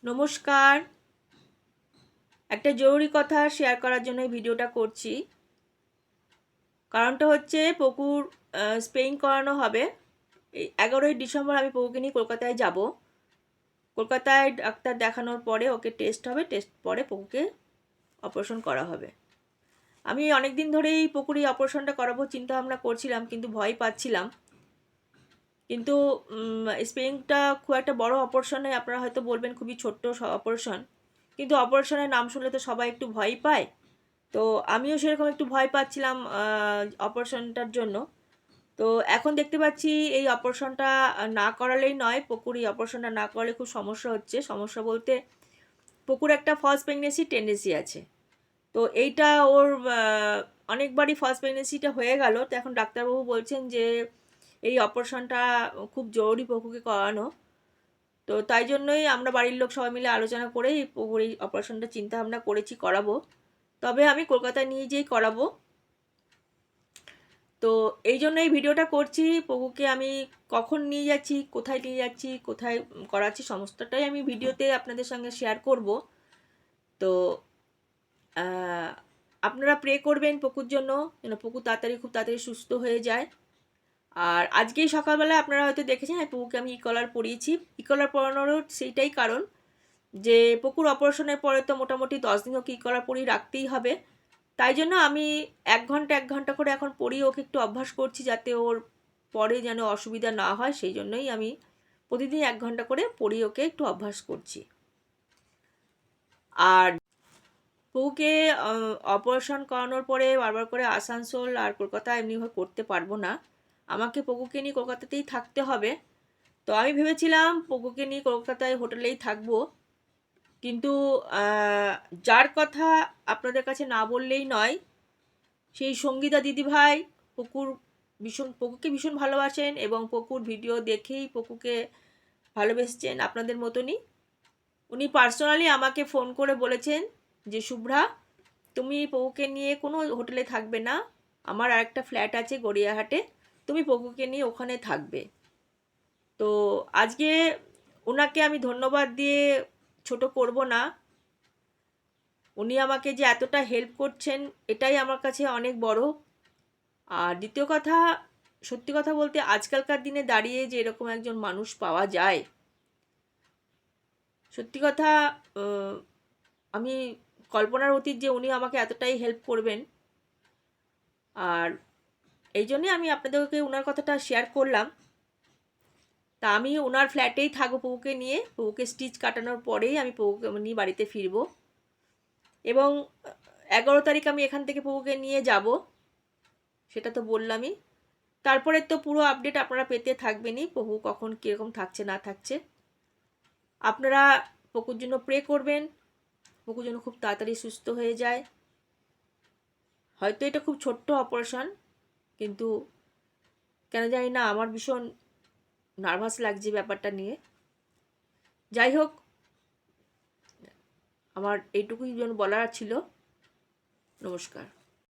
নমস্কার। একটা জরুরি কথা শেয়ার করার জন্য এই ভিডিওটা করছি। কারণটা হচ্ছে পকুর স্পেইং করানো হবে। এই 11ই ডিসেম্বর আমি পকুকে নিয়ে কলকাতায় যাব। কলকাতায় ডাক্তার দেখানোর পরে ওকে টেস্ট হবে, টেস্ট পরে পকুকে অপারেশন করা হবে। আমি অনেক দিন ধরেই পকুর এই অপারেশনটা করাবো চিন্তা ভাবনা করছিলাম, কিন্তু ভয় পাচ্ছিলাম। কিন্তু স্পেইংটা খুব একটা বড় অপারেশন নয়, আপনারা হয়তো বলবেন খুবই ছোট্ট অপারেশন, কিন্তু অপারেশনের নাম শুনলে তো সবাই একটু ভয় পায়। তো আমিও সেরকম একটু ভয় পাচ্ছিলাম অপারেশনটার জন্য। তো এখন দেখতে পাচ্ছি এই অপারেশনটা না করালেই নয়, পকুর এই অপারেশনটা না করালে খুব সমস্যা হচ্ছে। সমস্যা বলতে পকুর একটা ফার্স্ট প্রেগনেন্সি টেন্ডেন্সি আছে। তো এইটা ওর অনেকবারই ফার্স্ট প্রেগনেন্সিটা হয়ে গেল। তো এখন ডাক্তারবাবু বলছেন যে এই অপারেশনটা খুব জরুরি পকুকে করানো। তো তাই জন্যই আমরা বাড়ির লোক সবাই মিলে আলোচনা করে এই পকুর এই অপারেশনটা চিন্তা ভাবনা করেছি করাবো। তবে আমি কলকাতায় নিয়ে যেয়েই করাবো। তো এই জন্য এই ভিডিওটা করছি। পকুকে আমি কখন নিয়ে যাচ্ছি, কোথায় করাচ্ছি, সমস্তটাই আমি ভিডিওতে আপনাদের সঙ্গে শেয়ার করব। তো আপনারা প্রে করবেন পকুর জন্য, যেন পকু খুব তাড়াতাড়ি সুস্থ হয়ে যায়। আর আজকেই সকালবেলা আপনারা হয়তো দেখেছেন পকুকে আমি কলার পরিয়েছি। কলার পরানোরও সেইটাই কারণ যে পকুর অপারেশনের পরে তো মোটামুটি 10 দিন ওকে কলার পরিয়ে রাখতেই হবে। তাই জন্য আমি 1 ঘন্টা করে এখন পড়িয়ে ওকে একটু অভ্যাস করছি, যাতে ওর পরে যেন অসুবিধা না হয়। সেই জন্যই আমি প্রতিদিন 1 ঘন্টা করে পড়িয়ে ওকে একটু অভ্যাস করছি। আর পকুকে অপারেশন করানোর পরে বারবার করে আসানসোল আর কলকাতা এমনিভাবে করতে পারবো না। আমাকে পকুকে নিয়ে কলকাতাতেই থাকতে হবে। তো আমি ভেবেছিলাম পকুকে নিয়ে কলকাতায় হোটেলেই থাকবো, কিন্তু যার কথা আপনাদের কাছে না বললেই নয়, সেই সঙ্গীতা দিদিভাই পকুকে ভীষণ ভালোবাসেন এবং পকুর ভিডিও দেখেই পকুকে ভালোবেসেছেন আপনাদের মতনই। উনি পার্সোনালি আমাকে ফোন করে বলেছেন যে শুভ্রা, তুমি পকুকে নিয়ে কোনো হোটেলে থাকবে না, আমার আরেকটা ফ্ল্যাট আছে গড়িয়াহাটে, তুমি পকুকে নিয়ে ওখানে থাকবে। তো আজকে ওনাকে আমি ধন্যবাদ দিয়ে ছোট করব না। উনি আমাকে যে এতটা হেল্প করছেন এটাই আমার কাছে অনেক বড়। আর দ্বিতীয় কথা, সত্যি কথা বলতে আজকালকার দিনে দাঁড়িয়ে যে এরকম একজন মানুষ পাওয়া যায়, সত্যি কথা আমি কল্পনার অতীত যে উনি আমাকে এতটাই হেল্প করবেন। আর এই জন্যে আমি আপনাদেরকে ওনার কথাটা শেয়ার করলাম। তা আমি ওনার ফ্ল্যাটেই থাকবো পকুকে নিয়ে। পকুকে স্টিচ কাটানোর পরেই আমি পকুকে নিয়ে বাড়িতে ফিরবো এবং 11 তারিখ আমি এখান থেকে পকুকে নিয়ে যাব, সেটা তো বললামই। তারপরে তো পুরো আপডেট আপনারা পেতে থাকবেনই, পকু কখন কীরকম থাকছে না থাকছে। আপনারা পকুর জন্য প্রে করবেন, পকুর জন্য খুব তাড়াতাড়ি সুস্থ হয়ে যায়। হয়তো এটা খুব ছোট্ট অপারেশন, কিন্তু কেন জানি না আমার ভীষণ নার্ভাস লাগছে ব্যাপারটা নিয়ে। যাই হোক, আমার এইটুকুই জন্য বলার ছিল। নমস্কার।